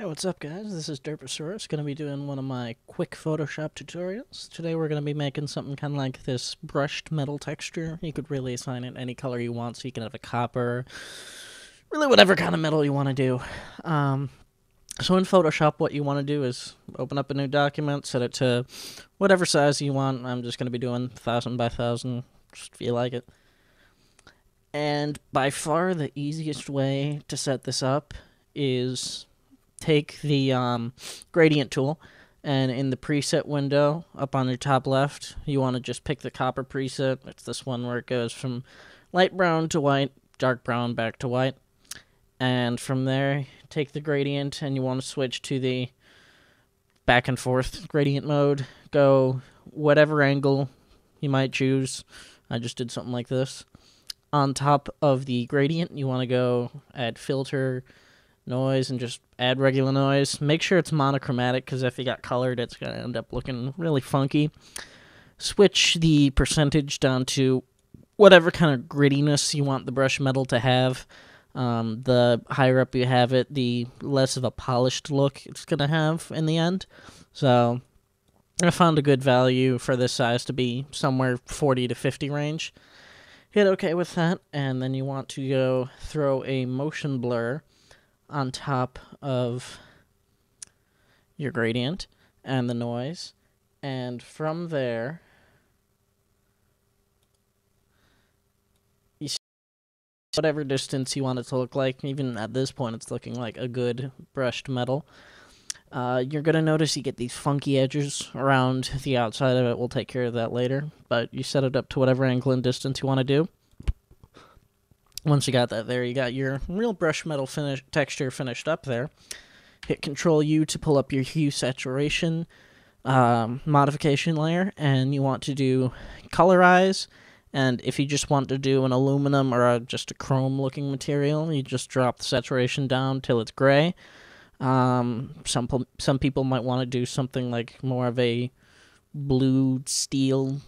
Hey, what's up, guys? This is Derposaurus. Going to be doing one of my quick Photoshop tutorials. Today we're going to be making something kind of like this brushed metal texture. You could really assign it any color you want, so you can have a copper, really whatever kind of metal you want to do. So in Photoshop, what you want to do is open up a new document, set it to whatever size you want. I'm just going to be doing 1000 by 1000, just if you like it. And by far the easiest way to set this up is take the gradient tool, and in the preset window up on your top left, you want to just pick the copper preset. It's this one where it goes from light brown to white, dark brown back to white. And from there, take the gradient, and you want to switch to the back and forth gradient mode. Go whatever angle you might choose. I just did something like this. On top of the gradient, you want to go add filter, noise, and just add regular noise. Make sure it's monochromatic, because if you got colored, it's going to end up looking really funky. Switch the percentage down to whatever kind of grittiness you want the brush metal to have. The higher up you have it, the less of a polished look it's going to have in the end. So I found a good value for this size to be somewhere 40 to 50 range. Hit OK with that, and then you want to go throw a motion blur on top of your gradient and the noise, and from there you see whatever distance you want it to look like. Even at this point, it's looking like a good brushed metal. You're gonna notice you get these funky edges around the outside of it. We'll take care of that later, but you set it up to whatever angle and distance you want to do. Once you got that there, you got your real brush metal texture finished up there. Hit Control U to pull up your hue saturation modification layer, and you want to do colorize. And if you just want to do an aluminum or just a chrome looking material, you just drop the saturation down till it's gray. Some people might want to do something like more of a blue steel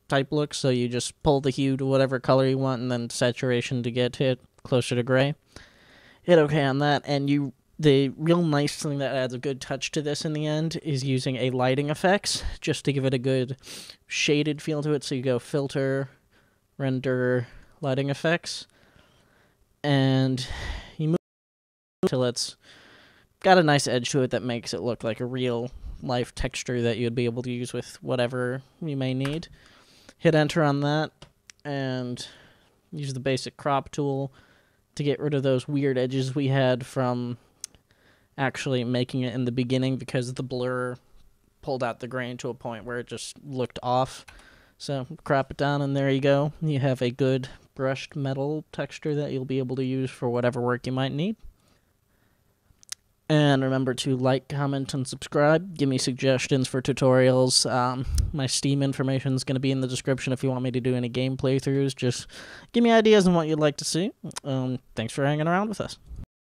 type look, so you just pull the hue to whatever color you want, and then saturation to get it closer to gray. Hit OK on that, and the real nice thing that adds a good touch to this in the end is using a lighting effects, just to give it a good shaded feel to it. So you go filter, render, lighting effects, and you move until it's got a nice edge to it that makes it look like a real life texture that you'd be able to use with whatever you may need. Hit enter on that, and use the basic crop tool to get rid of those weird edges we had from actually making it in the beginning, because the blur pulled out the grain to a point where it just looked off. So crop it down, and there you go. You have a good brushed metal texture that you'll be able to use for whatever work you might need. And remember to like, comment, and subscribe. Give me suggestions for tutorials. My Steam information is going to be in the description if you want me to do any game playthroughs. Just give me ideas on what you'd like to see. Thanks for hanging around with us.